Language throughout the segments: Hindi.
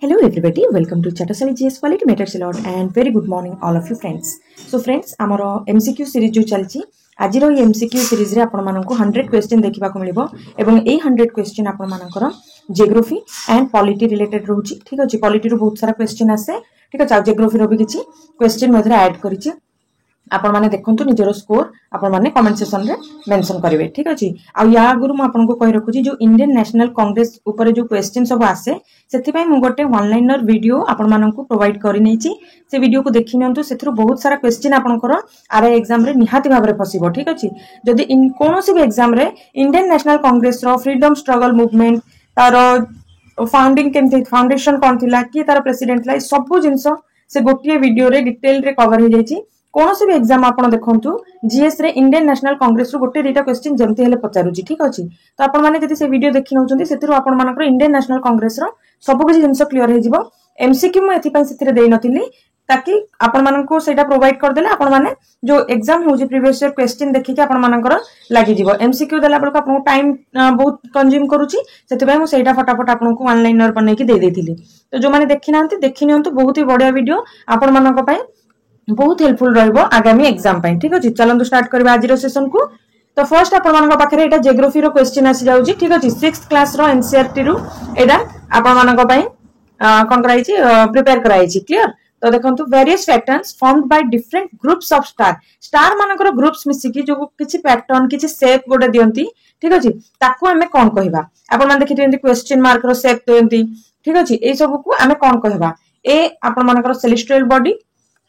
Hello everybody, welcome to Chatasali GS Quality Matters a lot and very good morning all of you friends. So friends, amaro MCQ series जो चलची आज रो MCQ series रे आपण माननको 100 क्वेश्चन देखिबा को मिलिबो एवं ए 100 क्वेश्चन आपण मानकर जियोग्राफी एंड पॉलिटी रिलेटेड रहउची। ठीक अछि, पॉलिटी रो बहुत सारा क्वेश्चन आसे। ठीक अछि, जियोग्राफी रो भी किछि क्वेश्चन मधरे ऐड करिछि। आपण माने देखंतु निजरो स्कोर आपण माने कमेंट सेक्शन रे मेंशन करिवे। ठीक अछि, आ या गुरु म आपन को कहि रखुछि जो इंडियन नेशनल कांग्रेस ऊपर जो क्वेश्चन सब आसे सेति पय मु गोटे ऑनलाइनर वीडियो आपण मानन को प्रोवाइड करि नैछि। से वीडियो को देखि नियंतु, सेथरो बहुत सारा क्वेश्चन आपनकर आरआई एग्जाम रे निहाती भाबरे फसिबो। ठीक अछि, जदि इन कोनोसी भी एग्जाम रे इंडियन नेशनल कांग्रेस रो फ्रीडम स्ट्रगल मूवमेंट तारो फाउंडिंग केमथि फाउंडेशन कोन थिला कि तारो प्रेसिडेंट लाई सब जिंसो से गोटिए वीडियो रे डिटेल रे कवर हो जाइछि। कोनोसी भी एग्जाम आपण देखंतु जीएस रे इंडियन नेशनल कांग्रेस रो गोटे दुटा क्वेश्चन जेमति हेले पचारुछि। ठीक अछि, तो आपण माने जदि से वीडियो देखि नउछन्ती सेतिरो आपण मानकर इंडियन नेशनल कांग्रेस रो सब किछि जिंसो क्लियर हे जिवो। एमसीक्यू म एथि पय सेतिरे देइ नथिली ताकि आपण माननको सेटा प्रोवाइड कर देले आपण माने जो एग्जाम होउछि प्रीवियस ईयर क्वेश्चन देखि के आपण मानकर लागि जिवो। एमसीक्यू देला बळको आपण टाइम बहुत कंज्यूम करूछि, सेति पय मु सेटा फटाफट आपनको ऑनलाइनर बनै के देइ देथिली। तो जो माने देखि नांती देखि नियंतु, बहुत ही बढ़िया वीडियो आपण माननको पय बहुत हेल्पफुल रहइबो आगामी एग्जाम पय। ठीक अछि, चलंतु स्टार्ट करबा आज रो सेशन को। तो फर्स्ट आपण मानक पाखरे एटा जियोग्राफी रो क्वेश्चन आसी जाउची। ठीक अछि, 6th क्लास रो एनसीईआरटी रो एटा आपण मानक पय कोन कराइछि प्रिपेयर कराइछि। क्लियर, तो देखंतु various patterns formed by different groups of star. Star मानकर ग्रुप्स मिसी कि जो किछि पैटर्न किछि शेप गोटे दियंती। ठीक अछि, ताकू हमें कोन कहबा आपण मान देखि दियंती क्वेश्चन मार्क रो शेप दियंती। ठीक अछि, ए सब को हमें कोन कहबा। ए आपण मानकर सेलेस्टियल बॉडी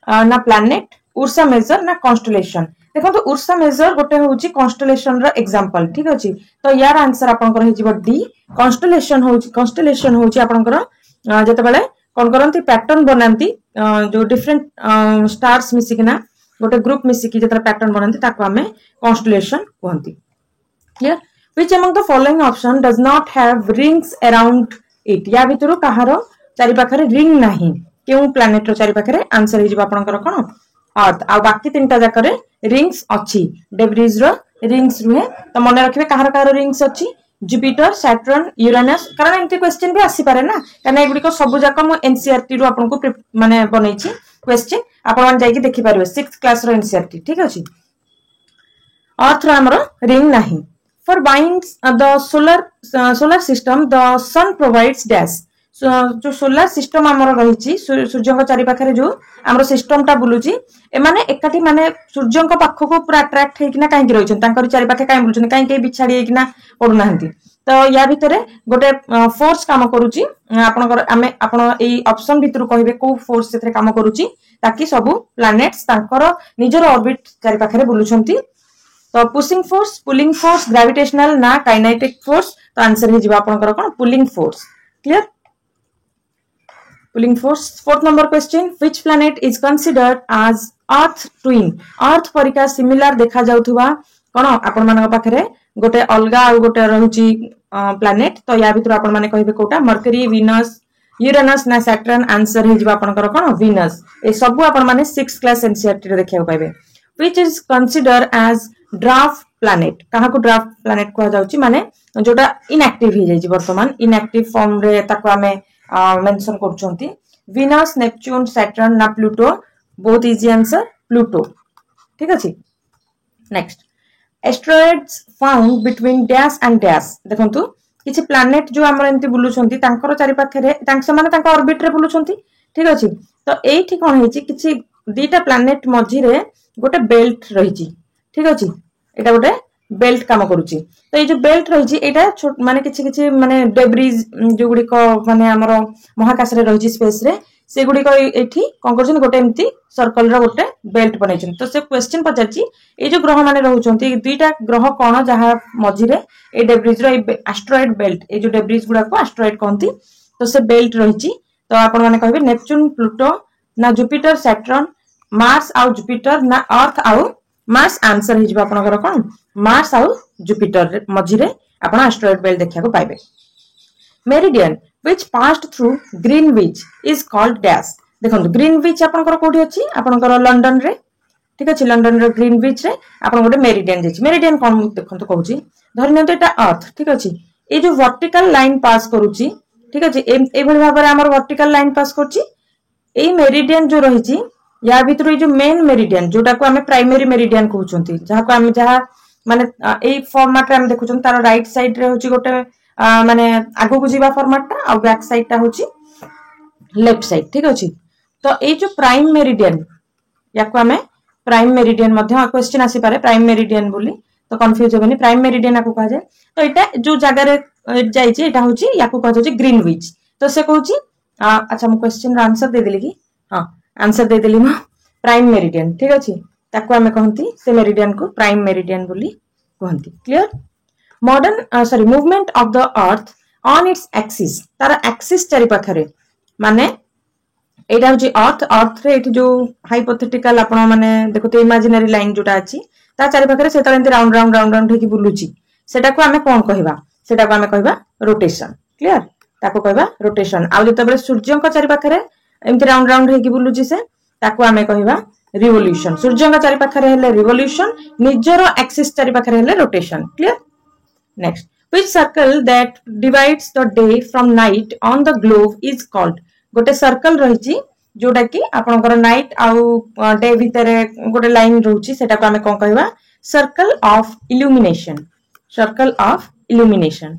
ना प्लैनेट, उर्सा मेजर ना कॉन्स्टेलेशन। देखो तो उर्सा मेजर गोटे होउची कॉन्स्टेलेशन रो एग्जांपल। ठीक अछि, तो यार आंसर आपनकर हे जिवो डी। कॉन्स्टेलेशन होउची आपनकर जते बेले कोन करंती पैटर्न बनांती जो डिफरेंट स्टार्स मिसिकना गोटे ग्रुप मिसिकी जते पैटर्न बनांती ताको हमें कॉन्स्टेलेशन कहंती। Clear, which among the following option does not have rings around it. या भितरु कहारो चारि पाखरे रिंग नाही, केउ प्लैनेट रो चारि पाखरे आंसर हे जिवो आपनकर कोन अर्थ। आ बाकी तीनटा जाकरे रिंग्स अछि, डेब्रिज रो रिंग्स रुहे। तो मन रखिबे कहारो रिंग्स अछि जुपिटर, सैटर्न, यूरेनस। कारण एंती क्वेश्चन भी आसी पारे ना, कारण एगुडी को सब जाक मु एनसीईआरटी रो आपनको माने बनैछि क्वेश्चन। आपण मान जाई कि देखि पारबे 6th क्लास रो एनसीईआरटी। ठीक अछि, अर्थ रो हमरो रिंग नाही। For binds the solar system the sun provides dash. जो सोलर सिस्टम हमरो रहिछि सूर्य को चारि पाखरे जो हमरो सिस्टम टा बुलुची, ए माने एकाठी माने सूर्य को पाखो को पूरा अट्रैक्ट हेकिना काहे कि रहिछन, तांकर चारि पाखे काहे बुलुछन, काहे के बिछाडी हेकिना पडु नाहंती। तो या भितरे गोटे फोर्स काम करूची। आपनकर आपण एई ऑप्शन भितरु कहिबे को फोर्स सेथरे काम करूची ताकि सब प्लैनेट्स तांकर निजर ऑर्बिट चारि पाखरे बुलुछंती। तो pushing force, pulling force, gravitational ना काइनेटिक फोर्स। तो आंसर हे जिवो आपनकर कोन pulling force. Clear, pulling force. 4th number question, which planet is considered as earth twin. Earth परिका सिमिलर देखा जाउथुवा कोन आपण मानक पाखरे गोटे अलगा आ गोटे रहउची प्लैनेट। तो या भितर आपण माने कहिबे कोटा मर्करी, वीनस, यूरेनस ना सैटर्न। आंसर हे जिवो आपनकर कोन वीनस। ए सब आपण माने 6th क्लास एनसीईआरटी रे देखिया पाइबे। Which is considered as dwarf planet. कहा को ड्राफ्ट प्लैनेट को जाउची माने जोटा इनएक्टिव ही जाई, वर्तमान इनएक्टिव फॉर्म रे ताको हमें मेंशन करछंती। वीनस, नेपच्यून, सैटर्न ना प्लूटो। बहुत इजी आंसर प्लूटो। ठीक अछि, next, asteroids found between dash and dash. देखंतु किछि प्लैनेट जो हमर एंती बुलुछंती तांकर चारि पाखरे तांक समान तांक ऑर्बिट रे बुलुछंती। ठीक अछि, तो एठी कोन हेछि किछि दीटा प्लैनेट मझी रे गोटे बेल्ट रहिछि। ठीक अछि, एटा गोटे बेल्ट काम करूची। तो ये जो बेल्ट रहिछि एटा माने किछि माने डेब्रिज जो गुडी को माने हमर महाकाश रे रहिछि स्पेस रे, से गुडी को एठी कोन करछन गोटे एम्ति सर्कल रो गोटे बेल्ट बनैछन। तो से क्वेश्चन पचाछि ए जो ग्रह माने रहउछंती दुईटा ग्रह कोन जहा मझी रे ए डेब्रिज रो एस्ट्रॉइड बेल्ट, ए जो डेब्रिज गुडा को एस्ट्रॉइड कहंती। तो से बेल्ट रहिछि। तो आपण माने कहबे नेपच्यून, प्लूटो ना जुपिटर, सैटर्न, मार्स आउ जुपिटर ना अर्थ आउ मार्स। आंसर हे जिवो आपनकर कोन मार्स आउ जुपिटर मझी रे आपण एस्ट्रॉइड बेल्ट देखिया को पाइबे। Meridian which passed through Greenwich is called dash. देखंतु ग्रीनविच आपनकर कोठी अछि, आपनकर लंडन रे। ठीक अछि, लंडन रो ग्रीनविच रे आपण गोटे मेरिडियन जेछि। मेरिडियन कोन देखंतु कहूची, धरि नियंतु एटा अर्थ। ठीक अछि, ए जो वर्टिकल लाइन पास करूची ठीक अच्छे एभली भाव में आम वर्टिकल लाइन पास कर मेरिडियन जो रही या भीतर जो मेन मेरिडियन जोटा को आम प्राइमरी मेरिडियन कहते जहाँ आम जहाँ माने ए फॉर्मेट रे देखुं तार राइट साइड रे होची गोटे माने आगो को जीवा फॉर्मेट टा और बैक साइड टा होची लेफ्ट साइड ठीक अच्छे तो ये जो प्राइम मेरिडियन या को आम प्राइम मेरिडियन क्वेश्चन आसी पारे प्राइम मेरिडियन बोली तो कंफ्यूज होबेनी प्राइम मेरिडियन या कहा जाए तो यहाँ जो जगार जाइए ग्रीनविच तो से कहूँ अच्छा मु क्वेश्चन आंसर दे देली कि हाँ आंसर दे देली मो प्राइम मेरिडियन ठीक अच्छे ताको आमे कहंती से मेरिडियन को प्राइम मेरिडियन बोली कहंती clear modern sorry movement of the earth on its axis तार एक्सिस चारि पाखरे माने एटा होची अर्थ रे एठी जो हाइपोथेटिकल आपण माने देखते इमेजिनरी लाइन जोटा अछि ता चारि पाखरे से तळे राउंड राउंड राउंड राउंड हेकी बुलुची सेटा को आमे कोन कहबा सेटा को आमे कहबा रोटेशन क्लियर ताको कहबा रोटेशन आ जतबे सूर्य को चारि पाखरे एमति राउंड राउंड हेकी बुलुची से ताको आमे कहबा रिवोल्यूशन सूर्य चारि पाखरे हेले रिवोल्यूशन निजरो एक्सिस चारि पाखरे हेले rotation clear next which circle that divides the day from night on the globe is called गोटे सर्कल रही जोटा कि आपनकर नाइट आउ डे भितर गोटे लाइन रहउची सेटा को आमे कोन कहबा circle of illumination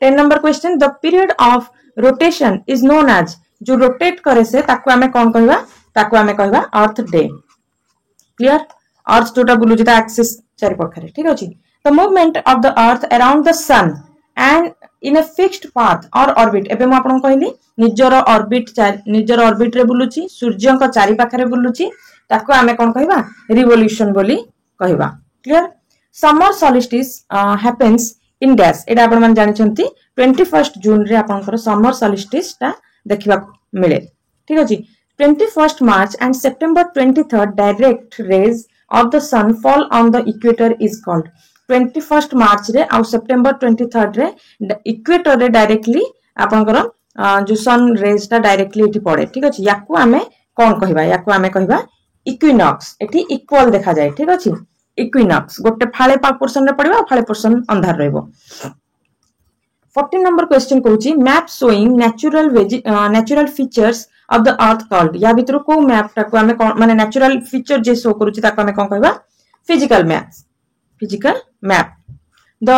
10 number question the period of rotation is known as जो रोटेट करे से ताको आमे कोन कहबा अर्थ डे क्लियर अर्थ जोटा बुलुची ता एक्सिस चारि पाखरे ठीक अछि the movement of the earth around the sun and in a fixed path or orbit एबे म आपन कहली निजर ऑर्बिट रे बुलुची सूर्य को चारि पाखरे बुलुची ताको आमे कोन कहबा रिवोल्यूशन बोली कहबा clear summer solstice happens in dash एटा आपन मान जानि छंती 21 जून रे आपनकर समर सॉलिस्टिस ता देखिबा मिले ठीक अछि 21 March and September 23 direct rays of the sun fall on the equator is called 21 March रे आ सेप्टेम्बर 23 रे इक्वेटर रे डायरेक्टली आपनकर जो सन रेज ता डायरेक्टली एठी पड़े ठीक अछि याकू आमे कोन कहबा याकू आमे कहबा इक्विनॉक्स एठी इक्वल देखा जाय ठीक अछि इक्विनॉक्स गोटे फाळे पोर्शन रे पड़िबा फाळे पोर्शन अंधार रहइबो 14 नंबर क्वेश्चन कहूची map showing natural features of the earth called या भितर को मैप टा को आमे माने नेचुरल फीचर जे शो करूची ताको आमे कोन कहबा physical map the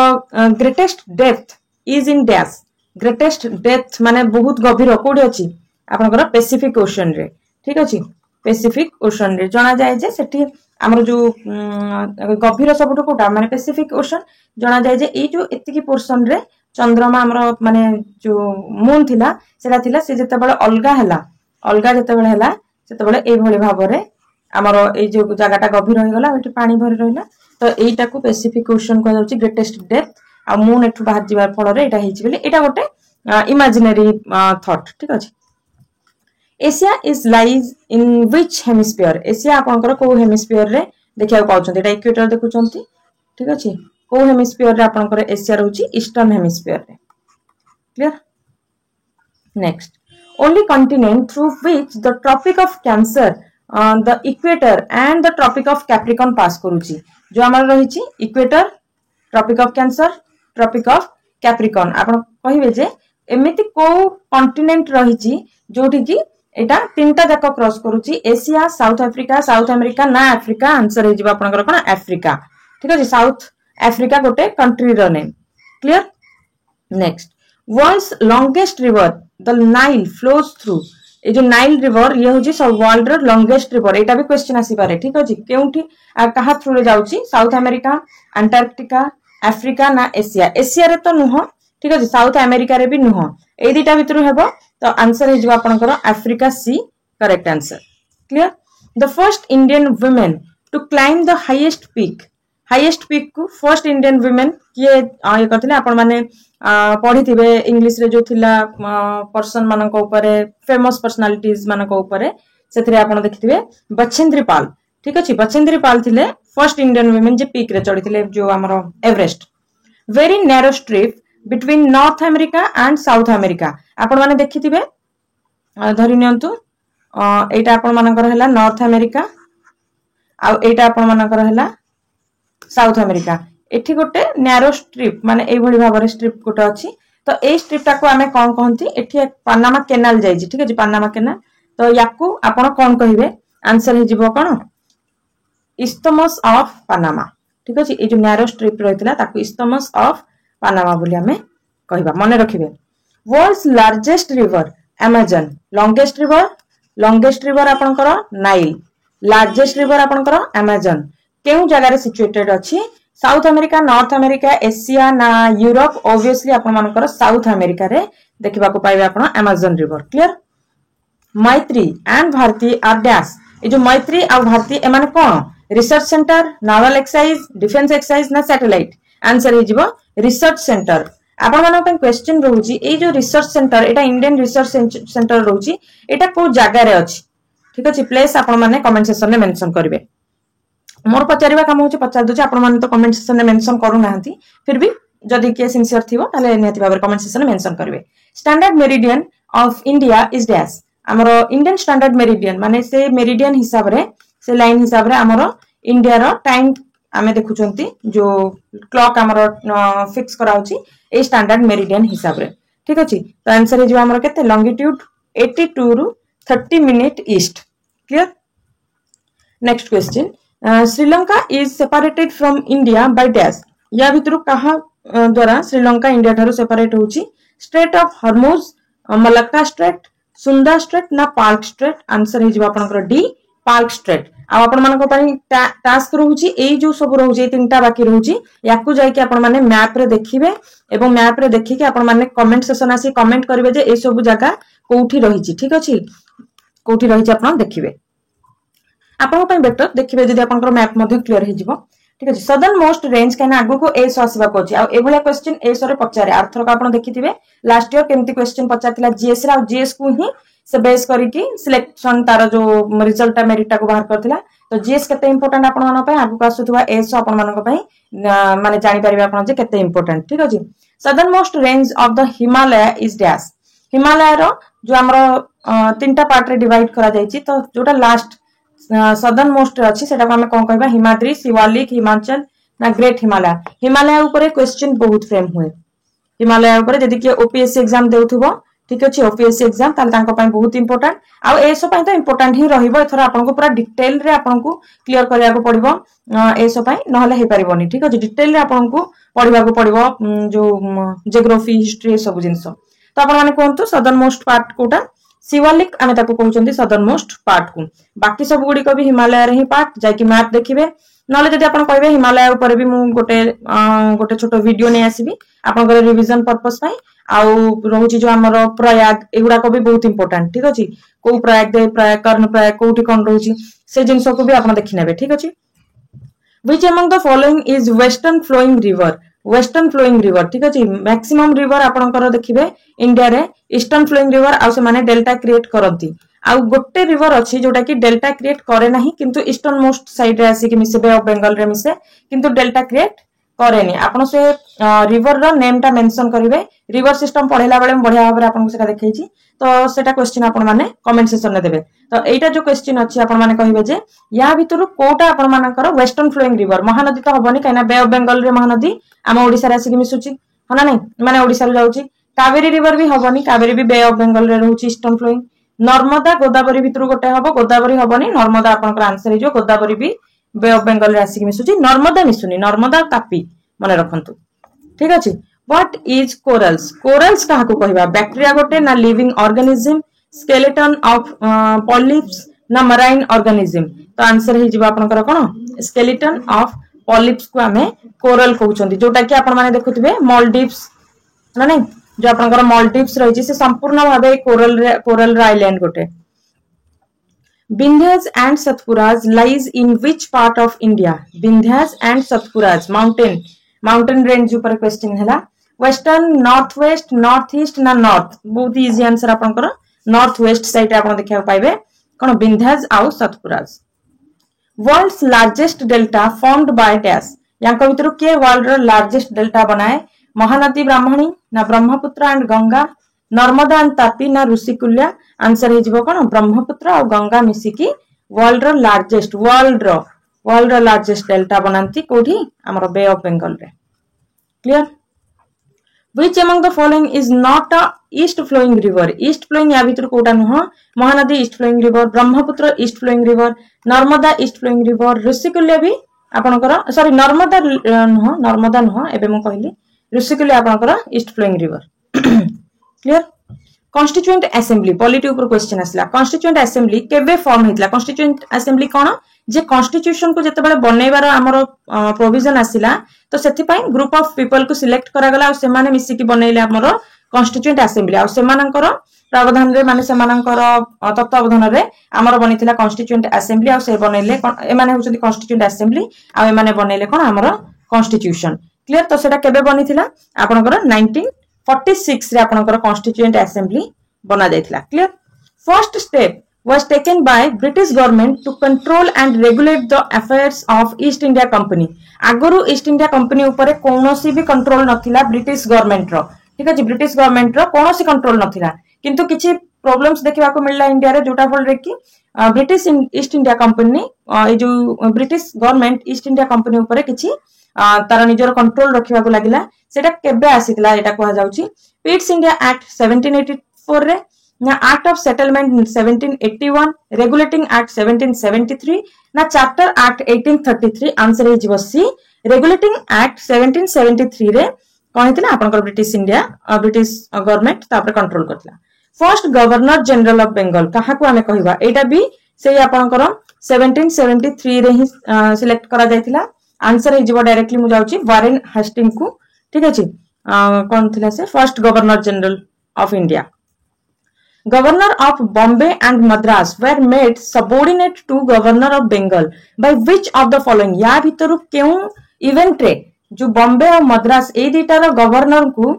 greatest depth is in dash greatest depth माने बहुत गभीर कोडी अछि आपनकर पैसिफिक ओशन रे ठीक अछि पैसिफिक ओशन रे जाना जाय जे सेठी हमर जो गभीर सबटो कोटा माने पैसिफिक ओशन जाना जाय जे ए जो एतिकी पोर्शन रे चंद्रमा हमर माने जो मून थिला सेटा थिला से जते बळे अलगा जते बळे हला सेते बळे ए भଳି भाबरे हमर ए जो जगाटा गभीर होई गला ओटी पानी भरि रहला तो एटा को पैसिफिक ओशन को जाउची ग्रेटेस्ट डेप्थ आ मून एठु बाहर जिबार फल रे एटा हिची बेले एटा गोटे इमेजिनरी थॉट ठीक अछि Asia is lies in which hemisphere Asia आपनकर को हेमिस्फीयर रे देखिया पाउछन एटा इक्वेटर देखुचंती ठीक अछि को हेमिस्फीयर रे आपनकर एशिया रहउची ईस्टर्न हेमिस्फीयर रे clear next only continent through which the tropic of cancer the equator and the tropic of capricorn pass करूची जो हमर रहिची equator tropic of cancer tropic of capricorn आपण कहिबे जे एमिति को कॉन्टिनेंट रहिची जोठी की एटा तीनटा जाक क्रॉस करूची एशिया साउथ अमेरिका ना अफ्रीका आंसर हे जिबा आपनकर कोन अफ्रीका ठीक अछि साउथ अफ्रीका गोटे कंट्री रो name clear next world's longest river the Nile flows through a जो नाइल रिवर ये होची सब वर्ल्ड रो लॉन्गेस्ट रिवर एटा भी क्वेश्चन आसी पारे ठीक अछि केउठी कहा थ्रू रे जाउची साउथ अमेरिका अंटार्कटिका अफ्रीका ना एशिया रे तो नुह ठीक अछि साउथ अमेरिका रे भी नुह ए दिटा भितरु हेबो तो आंसर हे जिबा आपनकर Africa C correct answer clear the first Indian women to climb the highest peak को फर्स्ट इंडियन वुमेन किए ये करथिले आपण माने पढिथिबे इंग्लिश रे जो थिला पर्सन मानक ऊपर फेमस पर्सनालिटीज मानक ऊपर सेथरे आपण देखिथिबे बछेंद्री पाल ठीक अछि बछेंद्री पाल थिले फर्स्ट इंडियन वुमेन जे पीक रे चढ़िथिले जो हमरो Everest very narrow strip between north America and south America आपण माने देखिथिबे धरि नियंतु एटा आपण मानकर हला नॉर्थ अमेरिका आ एटा आपण मानकर हला साउथ अमेरिका एठी गोटे नैरो स्ट्रिप माने एई भଳି भाबरे स्ट्रिप गोटे अछि तो ए स्ट्रिपटा को आमे कौन कहंती एठी पानामा केनाल जाई ठीक अछि पानामा केनाल तो याकू आपण कोन कहिबे आंसर हे जिवो कोन इस्थमस ऑफ पानामा ठीक अछि ए जो नैरो स्ट्रिप रहितला ताकू इस्थमस ऑफ पानामा बोली आमे कहिबा मने रखिबे world's largest river Amazon longest river आपनकर नाइल लार्जेस्ट रिवर आपनकर अमेजन केउ जगह रे सिचुएटेड अछि South America North America Asia ना यूरोप ऑब्वियसली आपण मानकर साउथ अमेरिका रे देखिबा को पाइबे आपण Amazon river clear Maitri and Bharati are dash ए जो मैत्री और भारती ए माने कोन research centre naval exercise defence exercise ना सैटेलाइट आंसर हे जिवो रिसर्च सेंटर आपण मानक पे क्वेश्चन रहउची ए जो रिसर्च सेंटर एटा इंडियन रिसर्च सेंटर रहउची एटा को जगह रे अछि ठीक अछि प्लेस आपण माने कमेंट सेक्शन में मेंशन करिवे मोर पचारिबा काम होचे पचार दोचे आपण माने तो कमेंट सेक्शन में मेंशन करू नाहंती फिर भी जदी के सिंसियर थिवो ताले नेति भाबरे कमेंट सेक्शन में मेंशन करिवे standard meridian of India is dash हमरो इंडियन स्टैंडर्ड मेरिडियन माने से मेरिडियन हिसाब रे से लाइन हिसाब रे हमरो इंडिया रो टाइम आमे देखुचंती जो क्लॉक हमरो फिक्स कराउची ए स्टैंडर्ड मेरिडियन हिसाब रे ठीक अछि तो आंसर हे जो हमरो केते लॉन्गिट्यूड 82 रु 30 minute east clear next question Sri Lanka is separated from India by dash या भितरु कहा द्वारा श्रीलंका इंडिया ठारो सेपरेट होची straight of Hormuz Malacca strait Sunda straight ना पार्क स्ट्रेट आंसर हे जिवो आपनकर डी पार्क स्ट्रेट आ आपण मानको पई टास्क रहउची एई जो सब रहउची तीनटा बाकी रहउची याकू जाय कि आपण माने मैप रे देखिबे एवं मैप रे देखि कि आपण माने कमेंट सेक्शन आसी कमेंट करिवे जे ए सब जगह कोठी रहिची ठीक अछि कोठी रहिची आपण देखिबे आपण पई बेटर देखिबे जदी आपनकर मैप मध्ये क्लियर हे जिवो ठीक अछि सदर्न मोस्ट रेंज काना आगु को एस आसीबा कोची आ एभला क्वेश्चन एस रे पचारे आर्थर का आपण देखिथिबे लास्ट ईयर केमती क्वेश्चन पचारतिला जीएस रे आ जीएस को ही से बेस करिकि सिलेक्शन तार जो रिजल्ट मेरिट को बाहर करथिला तो जीएस केते इंपोर्टेंट आपण माने पय आगु आसुथुवा एस आपण मानक पय माने जानि परिबे आपण जे केते इंपोर्टेंट ठीक अछि southern most range of the Himalaya is dash Himalaya रो जो हमरो तीनटा पार्ट रे डिवाइड करा जायछि तो जोटा लास्ट सदर्न मोस्ट अछि सेटा को हम कोन कहबा हिमाद्री शिवालिक हिमाचल ना ग्रेट हिमालय हिमालय ऊपर क्वेश्चन बहुत फ्रेम हुए हिमालय ऊपर जदी के ओपीएससी एग्जाम देउथबो ठीक अछि ओपीएससी एग्जाम ताल तांको पय बहुत इंपोर्टेंट आ एसो पय तो इंपोर्टेंट ही रहिबो एथर आपन को पूरा डिटेल रे आपन को क्लियर करिया को पड़िबो एसो पय नहले हे परिबोनी ठीक अछि डिटेल रे आपन को पढिबा को पड़िबो जो जियोग्राफी हिस्ट्री सब जिंस तो आपन माने कोंतु सदर्न मोस्ट पार्ट कोटा शिवालिक आमे ताको कहउचंती सदर्न मोस्ट पार्ट को बाकी सब गुडी को भी हिमालय रे ही पार्ट जाय कि मैप देखिबे नले जदी आपन कहबे हिमालय ऊपर भी मु गोटे छोटो वीडियो नै आसीबी आपन को रिवीजन पर्पस पय आउ रहउची जो हमरो प्रयाग एगुडा को भी बहुत इंपोर्टेंट ठीक अछि को प्रयाग दे प्रयाग कर्ण प्रयाग कोठी कोन रहउची से जिंसो को भी आपन देखि नेबे ठीक अछि which among the following is western flowing river ठीक अछि मैक्सिमम रिवर आपन को देखिबे इंडिया रे ईस्टर्न फ्लोइंग रिवर आ से माने डेल्टा क्रिएट करंती आ गोटे रिवर अछि जोटा कि डेल्टा क्रिएट करे नाही किंतु ईस्टर्न मोस्ट साइड रे आसी कि मिसे बे ऑफ बंगाल रे मिसे किंतु डेल्टा क्रिएट करेनी आपण से रिवर रो नेम टा मेंशन करिवे रिवर सिस्टम पढेला बेले बढ़िया भाबरे आपण को सेटा देखैछि तो सेटा क्वेश्चन आपण माने कमेंट सेक्शन में देबे तो एटा जो क्वेश्चन अछि आपण माने कहिबे जे या भितरु कोटा आपण मानकर वेस्टर्न फ्लोइंग रिवर महानदी तो हबनी काइना बे ऑफ बंगाल रे महानदी हम ओडिसा रे आसी कि मिसुची हना नै माने ओडिसा रे जाउची कावेरी रिवर भी हबनी कावेरी भी बे ऑफ बंगाल रे रहउची ईस्टर्न फ्लोइंग नर्मदा गोदावरी भितरु गोटे हबो गोदावरी हबनी नर्मदा आपनकर आंसर हे जो गोदावरी भी बे ऑफ बंगाल रे आसी कि मिसुची नर्मदा मिसुनी नर्मदा तापी मने रखंतु ठीक अछि व्हाट इज कोरल्स कहा को कहबा बैक्टीरिया गोटे ना living organism skeleton of polyps ना मराइन ऑर्गेनिज्म तो आंसर हे जिबा आपनकर कोन स्केलेटन ऑफ पॉलिप्स को हमें कोरल कहउचंती जोटा कि आपण माने देखुथिबे मालदीव्स ना नै जो आपनकर मालदीव्स रहिछि से संपूर्ण भाबे कोरल आइलैंड गोटे Vindhyas and Satpuras lies in which part of India? Vindhyas and Satpuras mountain range ऊपर क्वेश्चन हैला western north west north east ना नॉर्थ बहुत इजी आंसर आपनकर नॉर्थ वेस्ट साइड आपन देखिया पाइबे कोन विंध्यास आउ Satpuras world's largest delta formed by dash यांक भितर के वर्ल्ड रो लार्जेस्ट डेल्टा बनाए महानदी ब्राह्मणी ना ब्रह्मपुत्र एंड गंगा नर्मदा एंड तापी ना ऋषिकुल्या आंसर हे जिवो कोन ब्रह्मपुत्र और गंगा मिसिकी वर्ल्ड रो लार्जेस्ट डेल्टा बनांती कोठी हमरो बे ऑफ बंगाल रे clear Which among the following is not a east flowing river? East flowing या भीतर कोटा नुह Mahanadi east flowing river, Brahmaputra east flowing river, Narmada east flowing river, Rushikulya भी आपनकर सॉरी नर्मदा नुह एबे मु कहली ऋषिकुल्य आपनकर east flowing river. Clear? Constituent Assembly polity ऊपर क्वेश्चन आसला. Constituent Assembly केबे फॉर्म हेतला? Constituent Assembly कोन जे कॉन्स्टिट्यूशन को जते बेले बनेबार हमर प्रोविजन आसिला तो सेति पई ग्रुप ऑफ पीपल को सिलेक्ट करा गला और से माने मिसी की बनेले हमर कॉन्स्टिट्यूएंट असेंबली और से मानकर प्रावधान रे माने से मानकर तत्वावधान रे हमर बनिथिला कॉन्स्टिट्यूएंट असेंबली और से बनेले ए माने होचंदी कॉन्स्टिट्यूएंट असेंबली आ ए माने बनेले कोन हमर कॉन्स्टिट्यूशन. क्लियर? तो सेटा केबे बनिथिला आपनकर 1946 रे आपनकर कॉन्स्टिट्यूएंट असेंबली बना जायथिला. Clear? First step was taken by British government to control and regulate the affairs of East India Company. आगुरु ईस्ट इंडिया कंपनी ऊपर कोनोसी भी कंट्रोल नथिला ब्रिटिश गवर्नमेंट रो. ठीक अछि, ब्रिटिश गवर्नमेंट रो कोनोसी कंट्रोल नथिला किंतु किछि प्रॉब्लम्स देखिबा को मिलला इंडिया रे जोटा फल रे कि ब्रिटिश ईस्ट इंडिया कंपनी ए जो British government east India Company ऊपर किछि तार निजर कंट्रोल रखिबा को लागिला. सेटा केबे आसीतला एटा कोहा जाउची पिट्स इंडिया एक्ट 1784 रे ना Act of Settlement 1781, Regulating Act 1773, ना Charter Act 1833 आंसर हे जीव सी. Regulating Act 1773 रे कोन हेतिला आपनकर ब्रिटिश इंडिया ब्रिटिश गवर्नमेंट तापर कंट्रोल करथिला. First governor general of Bengal काहा को हमें कहबा एटा भी से आपनकर 1773 रे ही सिलेक्ट करा जायतिला. आंसर हे जीव डायरेक्टली मु जाउची वारेन हेस्टिंग को. ठीक अछि, कोन थिला से first governor general of India. Governor of Bombay and Madras were made subordinate to Governor of Bengal by which of the following? या भीतर केउ इवेंट रे जो बॉम्बे और मद्रास ए दीटार गवर्नर को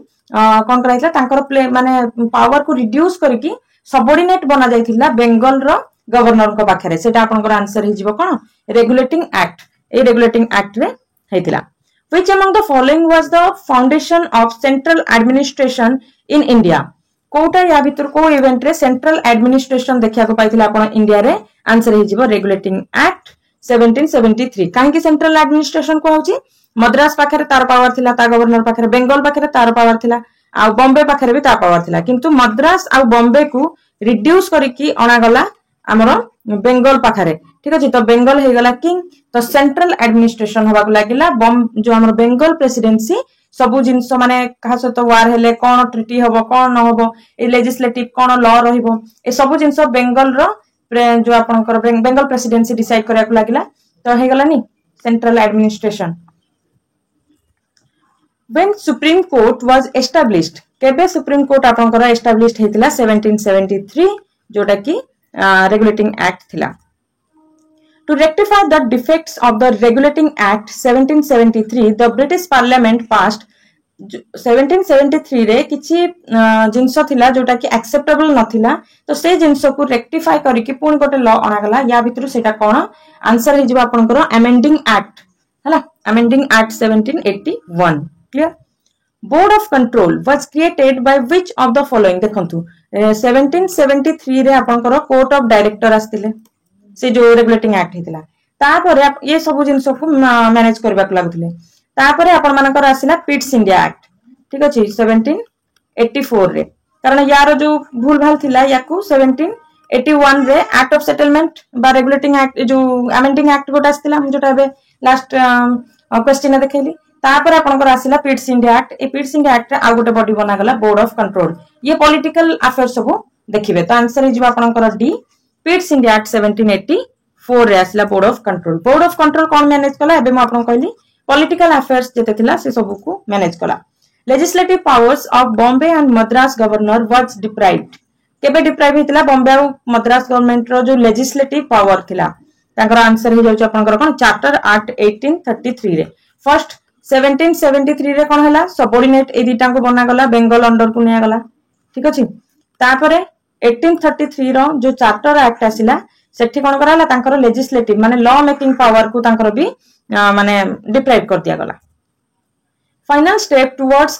कोन कराइतला तांकर प्ले माने पावर को रिड्यूस करके सबऑर्डिनेट बना जायतिला बेंगल रो गवर्नर को पाखरे. सेटा आपनकर आंसर हे जीवो कोन रेगुलेटिंग एक्ट. ए रेगुलेटिंग एक्ट रे हेतिला. Which among the following was the foundation of central administration in India? Kota या भीतर को इवेंट रे सेंट्रल एडमिनिस्ट्रेशन देखिया को पाइथिला आपण इंडिया रे. आंसर हे जीवो रेगुलेटिंग एक्ट 1773. काहे कि सेंट्रल एडमिनिस्ट्रेशन को होची मद्रास पाखरे तार पावर थिला, ता गवर्नर पाखरे बेंगल पाखरे तार पावर थिला आ बॉम्बे पाखरे भी ता पावर थिला किंतु मद्रास आ बॉम्बे को रिड्यूस करिकि अणा गला हमरो बेंगल पाखरे. ठीक अछि, तो बेंगल हे गला किंग. तो सेंट्रल एडमिनिस्ट्रेशन होबा को लागिला जो हमरो बेंगल प्रेसिडेंसी सबु जिंस माने कहा सहित वार हेले कोन ट्रिटी होबो कोन न होबो ए लेजिस्लेटिव कोन लॉ रहिबो ए सबु जिंस बेंगल रो जो आपनकर बेंगल प्रेसिडेंसी डिसाइड करिया को लागिला. तो हे गला नी central administration. When Supreme Court was established केबे सुप्रीम कोर्ट आपनकर एस्टैब्लिश्ड हेतिला 1773 जोटा की रेगुलेटिंग एक्ट थिला. To rectify the defects of the Regulating Act 1773, the British Parliament passed 1773 रे किछि जिंस थिला जोटा कि एक्सेप्टेबल नथिला तो से जिंस को रेक्टिफाई करिकि पुन गोटे लॉ अना गला. या भितरु सेटा कोन आंसर हे जिबा आपनकर अमेंडिंग एक्ट हला amending act 1781. Clear? Board of control was created by which of the following देखंतु 1773 रे आपनकर कोर्ट ऑफ डायरेक्टर आस्तिले से जो रेगुलेटिंग एक्ट हेतिला. तापरे ये सब जिंस को मैनेज करबा को लागुथिले. तापरे आपण मानकर आसिला पिट्स इंडिया एक्ट. ठीक अछि 1784 रे कारण यार जो भूल भाल थिला याकू 1781 रे एक्ट ऑफ सेटलमेंट बा रेगुलेटिंग एक्ट जो अमेंडिंग एक्ट गोटा आस्तिला जोटा बे लास्ट क्वेश्चन देखैली. तापर आपनकर आसिला पिट्स इंडिया एक्ट. ए पिट्स इंडिया एक्ट रे आ गोटे बॉडी बना गला बोर्ड ऑफ कंट्रोल. ये पॉलिटिकल अफेयर सब देखिबे. तो आंसर हे जिबा आपनकर डी पिट्स इंडिया एक्ट 1784 रे आसिला board of control. Board of control कोन मैनेज कला एबे म आपन कहली पॉलिटिकल अफेयर्स जेते थिला से सब को मैनेज कला. Legislative powers of Bombay and Madras governor was deprived केबे डिप्राइव हेतिला बॉम्बे और मद्रास गवर्नमेंट रो जो लेजिस्लेटिव पावर थिला तांकर आंसर हे जाउछ आपनकर कोन चार्टर एक्ट 1833 रे. फर्स्ट 1773 रे कोन हला सबऑर्डिनेट ए दिटा को बना गला बेंगल अंडर को निया गला. ठीक अछि. तापरे 1833 रो जो चार्टर एक्ट आसिला सेठी कोन कराला तांकर लेजिस्लेटिव माने लॉ मेकिंग पावर को तांकर भी माने डिप्राइव कर दिया गला. Final step towards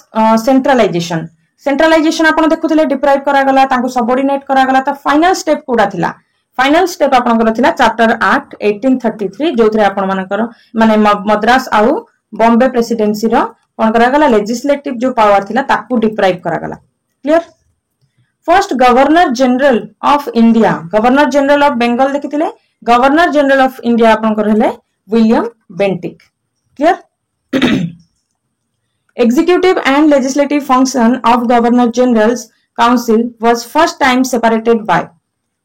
centralization. Centralization आपण देखुथिले डिप्राइव करा गला तांको सबऑर्डिनेट करा गला. तो फाइनल स्टेप कोडा थिला फाइनल स्टेप आपनकर थिला चार्टर एक्ट 1833 जोथरे आपण मानकर माने मद्रास आउ बॉम्बे प्रेसिडेंसी रो कौन करागला लेजिस्लेटिव जो पावर थिला ताकू डिप्राइव करागला clear first governor general of India governor general of Bengal देखिथिले गवर्नर जनरल ऑफ इंडिया आपनकर हेले William Bentinck clear executive and legislative function of governor general's council was first time separated by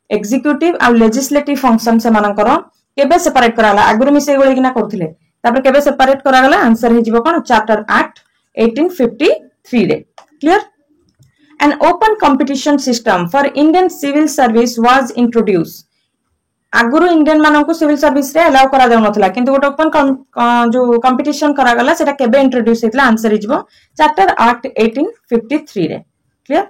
executive and legislative function से मानकर केबे सेपरेट कराला आगुर मिसे गोळे किना करथिले तापर केबे सेपरेट करागला आंसर हे जिवो कोन चार्टर एक्ट 1853 रे clear an open competition system for Indian civil service was introduced आगुरु इंडियन माननको सिविल सर्विस रे अलाउ करा जाउ नथला किंतु गोटे ओपन जो कंपटीशन करा गला सेटा केबे इंट्रोड्यूस हेतला आंसर हिजबो चार्टर एक्ट 1853 रे क्लियर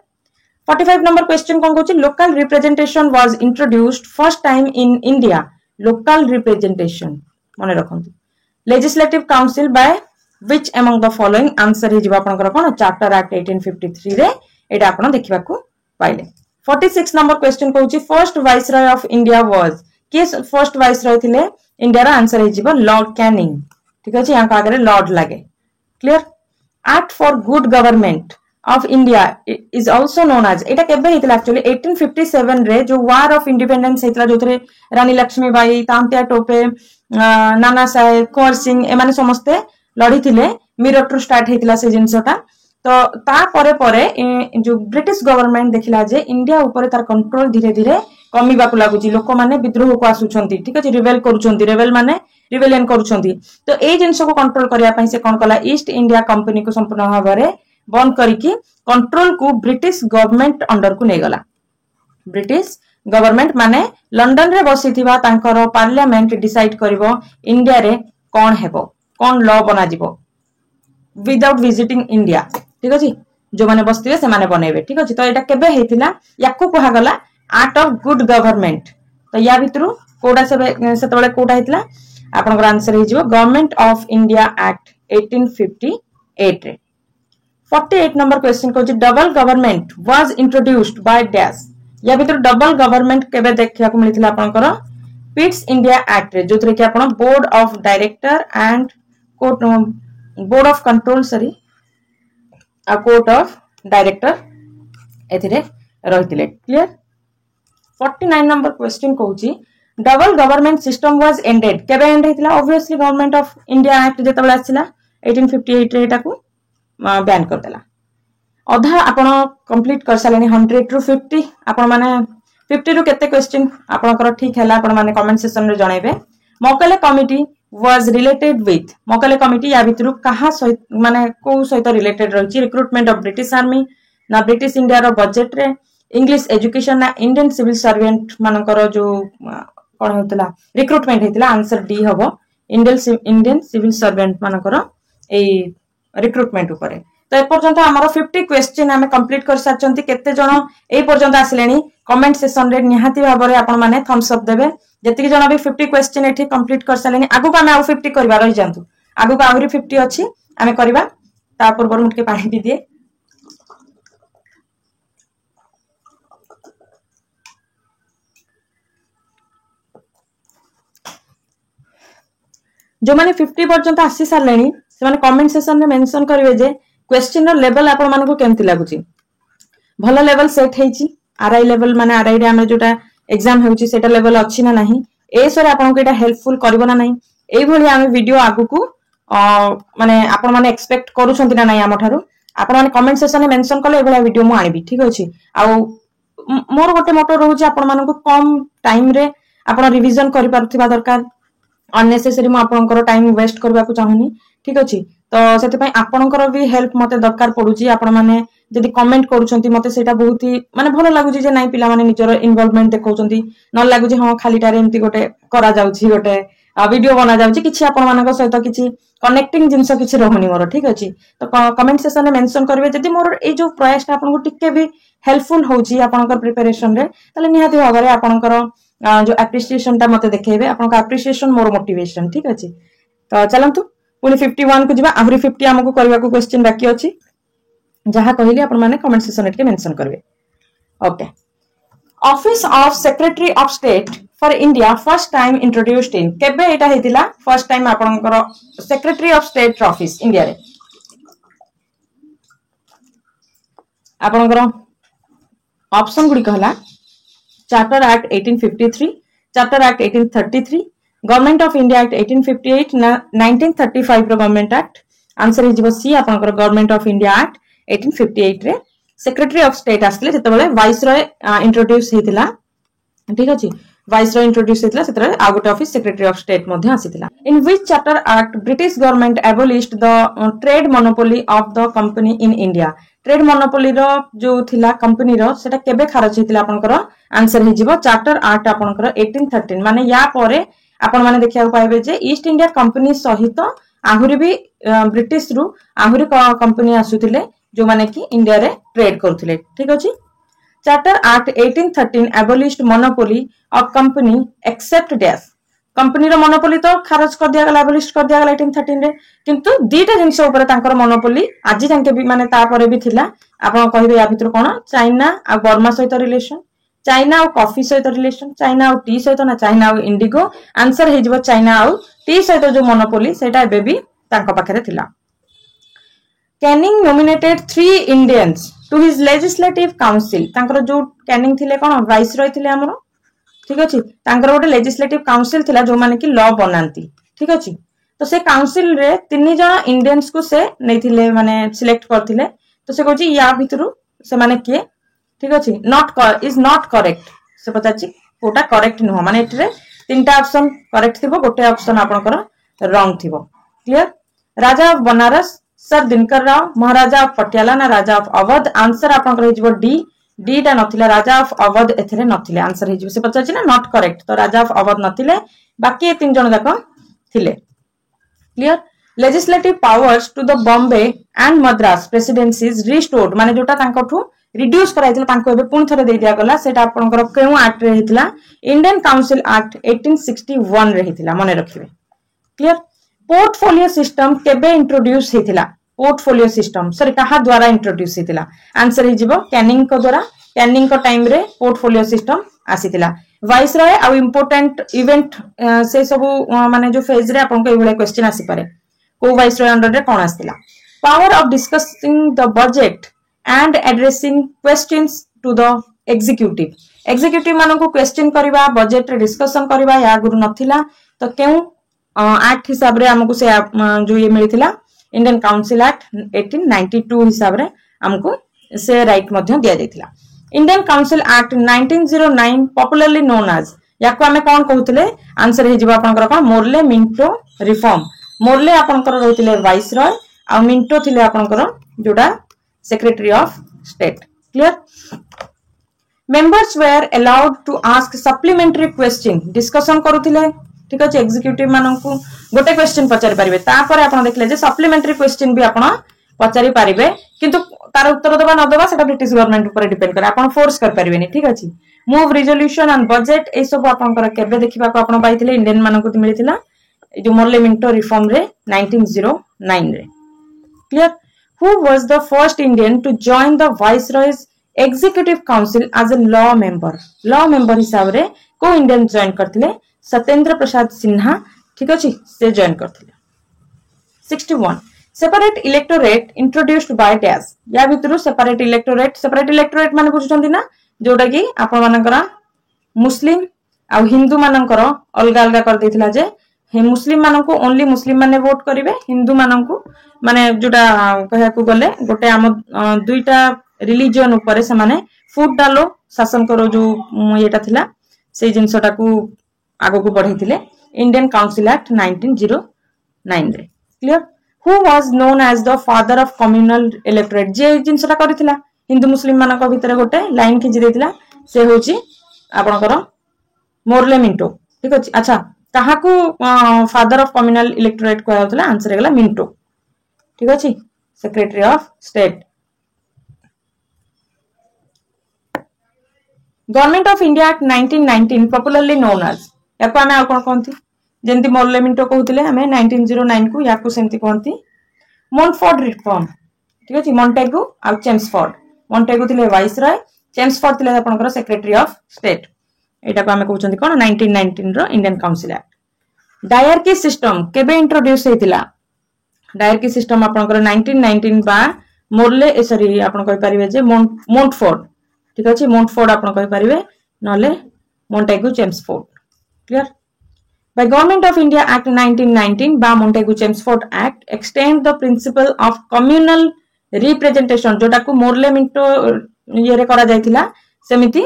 45 नंबर क्वेश्चन कोन कहूची local representation was introduced first time in India local representation माने रखंतु legislative council by which among the following answer हिजबो आपनकर कोन चार्टर एक्ट 1853 रे एटा आपण देखिबा को पाइले 46 नंबर क्वेश्चन कहूची first viceroy of India was के फर्स्ट वाइसरॉय थिले इंडिया रा आंसर हे जिवो लॉर्ड कैनिंग ठीक अछि यहाँ आगे लॉर्ड लागे clear act for good government of India is also known as एटा केबे हेतला एक्चुअली 1857 रे जो वार ऑफ इंडिपेंडेंस हेतला जोथरे रानी लक्ष्मीबाई तांत्या टोपे नाना साहेब कोर सिंह ए माने समस्ते लड़ी थिले मिरटरू स्टार्ट हेतला से जिंसटा तो ता परे परे जो ब्रिटिश गवर्नमेंट देखिला जे इंडिया ऊपर तार कंट्रोल धीरे धीरे कमीबा को लागुची लोक माने विद्रोह को आसुछंती ठीक अछि रिबेल करूछंती रेबेल माने रिबेलियन करूछंती तो ए जिंस को कंट्रोल करिया पई से कोन कला ईस्ट इंडिया कंपनी को संपूर्ण भाबरे बंद करिकि कंट्रोल को ब्रिटिश गवर्नमेंट अंडर को नै गला ब्रिटिश गवर्नमेंट माने लंडन रे बसिथिबा तांकर पार्लियामेंट डिसाइड करबो इंडिया रे कोन हेबो कोन लॉ बना जिवो विदाउट विजिटिंग इंडिया ठीक अछि जो माने बसथिबे से माने बनेबे ठीक अछि तो एटा केबे हेतिला याकू कहा गला आर्ट ऑफ गुड गवर्नमेंट तो या भितरु कोडा सेतबेले कोडा हेतिला आपनकर आंसर हे जिवो गवर्नमेंट ऑफ इंडिया एक्ट 1858 रे 48 नंबर क्वेश्चन को double government was introduced by dash या भितर डबल गवर्नमेंट केबे देखिया को मिलिथिला आपनकर पिट्स इंडिया एक्ट रे जोथरे कि आपन board of director and court board of control sorry आ कोर्ट ऑफ डायरेक्टर एथिरे रहितिले क्लियर 49 नंबर क्वेश्चन कहूची double government system was ended केबे एंड हेतिला obviously government of India act जेतबेला आसिला 1858 रे एटा को बैन कर देला अधा आपण कंप्लीट कर सालेनी 100 टू 50 आपण माने 50 रु केते क्वेश्चन आपनकर ठीक हैला आपण माने कमेंट सेक्शन रे जणाइबे मोकले कमिटी was related with मोकले कमिटी या भितरु कहा माने को सहित रिलेटेड रहिछि रिक्रूटमेंट ऑफ ब्रिटिश आर्मी ना ब्रिटिश इंडिया रो बजेट रे इंग्लिश एजुकेशन ना इंडियन सिविल सर्वेंट मानकर जो कोन होतला रिक्रूटमेंट हेतिला आंसर डी हबो इंडियन सिविल सर्वेंट मानकर ए रिक्रूटमेंट ऊपर तो ए पर्यंत हमर 50 क्वेश्चन हमें कंप्लीट कर साचंती केते जण ए पर्यंत आसिलेनी कमेंट सेक्शन रे निहाती भाबरे आपण माने थम्स अप देबे जति जण भी 50 क्वेश्चन एठी कंप्लीट कर सालेनी आगु का हमें आ 50 करबा रहि जानतु आगु का आहुरी 50 अछि हमें करबा ता पूर्व मुटके पानी पी दिए जो माने 50 पर्यंत आसी सालेनी से माने कमेंट सेक्शन रे मेंशन करिवे जे क्वेश्चन रो लेवल आपण मानको केमति लागुची भलो लेवल सेट हेची आरआई लेवल माने आरआई रे हम जोटा एग्जाम हेउची सेटा लेवल अछि ना नाही ए सरे आपण को एटा हेल्पफुल करबो ना नाही एई भली हम वीडियो आगु को माने आपण माने एक्सपेक्ट करू छंती ना नाही हमठारु आपण माने कमेंट सेक्शन रे मेंशन करले ए भली वीडियो मु आनिबी ठीक अछि आ मोर गोटे मोटो रहउची आपण मानको कम टाइम रे आपण रिवीजन करि पारुथिबा दरकार अननेसेसरी मु आपनकर टाइम वेस्ट करबा को चाहूनी ठीक अछि तो सेते पई आपनकर भी हेल्प मते दरकार पडुची आपण माने जदि कमेंट करूछंती मते सेटा बहुत ही माने भलो लागुची जे नाही पिला माने निजर इन्वॉल्वमेंट देखौछंती न लागुची हां खाली टारे एम्ति गोटे करा जाउची गोटे वीडियो बना जाउची किछि आपण मानक सहित किछि कनेक्टिंग जिंस किछि रहउनी मोर ठीक अछि तो कमेंट सेक्शन रे मेंशन करबे जदि मोर ए जो प्रयास आपन को टिके भी हेल्पफुल होउची आपनकर प्रिपरेशन रे तले निहाती भाबरे आपनकर जो एप्रिसिएशन ता मते देखेबे आपन का एप्रिसिएशन मोर मोटिवेशन ठीक अछि तो चलंतु पुनी 51 को जिबा आहुरी 50 हमको करबा को क्वेश्चन बाकी अछि जहा कहिली आपण माने कमेंट सेक्शन रे मेंशन करबे okay office of secretary of state for India first time introduced in केबे एटा हेतिला फर्स्ट टाइम आपनकर secretary of state office India रे आपणकर ऑप्शन गुडी कहला charter act 1853, charter act 1833, government of India act 1858 ना 1935 रो गवर्नमेंट एक्ट। आंसर हिजबो सी आपणकर गवर्नमेंट ऑफ इंडिया एक्ट 1858 रे सेक्रेटरी ऑफ स्टेट आसले जेतेबेले वाइसरॉय इंट्रोड्यूस हेतिला। ठीक अछि, वाइसरॉय इंट्रोड्यूस हेतिला सेतरे आ गोटे ऑफिस सेक्रेटरी ऑफ स्टेट मध्ये आसीतिला। In which charter act British government abolished the trade monopoly of the company in India. Trade monopoly रो जो थिला कंपनी रो सेटा केबे खारज हेतिला आपनकर आंसर हिजिबो चार्टर एक्ट आपनकर 1813। माने या परे आपण माने देखिया पाइबे जे ईस्ट इंडिया कंपनी सहित आहुरी भी ब्रिटिश रु आहुरी कंपनी आसुतिले जो माने कि इंडिया रे ट्रेड करथिले। ठीक अछि, charter act 1813 abolished monopoly of company except dash. Company रो मोनोपोली तो खारज कर दिया गला, एबोलिश कर दिया गला 1813 रे, किंतु दीटा जिंस ऊपर तांकर मोनोपोली आज जांके भी माने ता परे भी थिला। आपण कहिबे या भितर कोन चाइना आ बर्मा सहित रिलेशन, चाइना और कॉफी सहित रिलेशन, चाइना और टी सहित ना चाइना और इंडिगो। आंसर हे जिवो चाइना और टी सहित जो मोनोपोली सेटा एबे भी तांका पाखरे थिला। Canning nominated 3 Indians to his legislative council. तांकर जो कैनिंग थिले कोन वाइसरॉय थिले हमरो। ठीक अछि, तांकर गोटे लेजिस्लेटिव काउंसिल थिला जो माने कि लॉ बनांती। ठीक अछि, तो से काउंसिल रे 3 जण इंडियंस को से नैथिले माने सिलेक्ट करथिले। तो से कहछि या भितरु से माने के। ठीक अछि, नॉट इज नॉट करेक्ट से पताछि कोटा करेक्ट नुह, माने एटरे 3टा ऑप्शन करेक्ट थिबो, गोटे ऑप्शन आपनकर रॉन्ग थिबो। Clear. Raja of Banaras sir Dinkar Rao, Maharaja of Patiala ना राजा ऑफ अवध। आंसर आपनकर हिजबो डी, डी टा नथिला, राजा ऑफ अवध एथरे नथिले। आंसर हिजबो से पचाछि ना नॉट करेक्ट, तो राजा ऑफ अवध नथिले, बाकी 3 जण जाक थिले। Clear. Legislative powers to the Bombay and Madras presidencies restored, माने जोटा तांकठू रिड्यूस कराइथिला तांको एबे पुन थरे देइ दिया गला। सेटा आपनकर केउ एक्ट रे हितला, इंडियन काउंसिल एक्ट 1861 रे हितला, मने रखिबे। क्लियर। पोर्टफोलियो सिस्टम केबे इंट्रोड्यूस हितला, पोर्टफोलियो सिस्टम सॉरी कहा द्वारा इंट्रोड्यूस हितला। आंसर हिजिबो कैनिंग को द्वारा। कैनिंग को टाइम रे पोर्टफोलियो सिस्टम आसीतिला। वाइसरॉय आ इंपोर्टेंट इवेंट से सब माने जो फेज रे आपन को एबले क्वेश्चन आसी पारे, को वाइसरॉय अंडर रे कोन आसीतिला। Power of discussing the budget and addressing questions to the executive. Executive मानन को क्वेश्चन करबा, बजेट रे डिस्कशन करबा या गुरु नथिला। तो केउ एक्ट हिसाब रे हमको से जो ये मिलिथिला इंडियन काउंसिल एक्ट 1892 हिसाब रे हमको से राइट मध्य दिया जायतिला। Indian council act 1909 popularly known as, याको हमें कोन कहउतले। आंसर हे जिबा आपनकर कोन मोरले मिंटो रिफॉर्म। मोरले आपनकर रहितले वाइसरॉय आ मिंटो थिले आपनकर जोडा secretary of state. Clear. Members were allowed to ask supplementary question, discussion करूथिले। ठीक अछि, एग्जीक्यूटिव माननकु गोटे क्वेश्चन पचारि परिबे, तापर आपण देखले जे सप्लीमेंटरी क्वेश्चन भी आपण पचारि परिबे, किंतु तार उत्तर दबा न दबा सेटा ब्रिटिश गवर्नमेंट ऊपर डिपेंड करे, आपण फोर्स कर परिबेनी। ठीक अछि। मूव रिजोल्यूशन एंड बजेट ए सब आपनकर केबे देखिबा को आपण पाइथिले, इंडियन माननकु मिलिथिला ए जो मोरले मिंटो रिफॉर्म रे 1909 रे। Clear. Who was the first Indian to join the viceroy's executive council as a law member. Law member हिसाब रे को इंडियन जॉइन करथिले, सत्येंद्र प्रसाद सिन्हा। ठीक अछि, से जॉइन करथिले। 61 separate electorate introduced by dash. या भितरु सेपरेट इलेक्टोरेट माने बुझुचंदी ना, जोटा कि आपण मानकर मुस्लिम आ हिंदू मानकर अलगा अलगा कर देथिला जे हे मुस्लिम माननको ओनली मुस्लिम माने वोट करिवे, हिंदू माननको माने जोटा कहया को गले गोटे हम दुईटा रिलीजन ऊपर से माने फुट डालो शासन करो जो एटा थिला, से जिंसटा को आगो को बढ़ाइथिले इंडियन काउंसिल एक्ट 1909 रे। Clear. Who was known as the father of communal electorate, जे जिंसटा करिथिला हिंदू मुस्लिम मानक भितर गोटे लाइन खिंची देथिला, से होची आपनकर मोरले मिंटो। ठीक अछि। अच्छा, काहाकू फादर ऑफ कम्युनल इलेक्टोरेट कहया होतला, आंसर हेगला मिंटो। ठीक अछि, secretary of state. Government of India act 1919 popularly known as, याको हमें आ कोन कोंती जेंति मोरले मिंटो कहउतिले हमें 1909 को याको सेंति कोंती मोनफोर्ड रिफॉर्म। ठीक अछि, मॉन्टेगू आ चेम्सफोर्ड। मॉन्टेगू थिले वाइसरॉय, चेम्सफोर्ड थिले आपनकर सेक्रेटरी ऑफ स्टेट। एटा को हमें कहउचंती कोन 1919 रो Indian council act. Diarchy system केबे इंट्रोड्यूस हेतिला। डायरकी सिस्टम आपनकर 1919 बा मोरले सॉरी आपण कहि परिबे जे मोंटफोर्ड ठीक अछि मोंटफोर्ड आपण कहि परिबे नले Montagu Chelmsford clear By Government of India Act 1919 by Montagu Chelmsford Act extend the principle of communal representation जोटा को मोरले मिंटो ये रे करा जायतिला सेमिति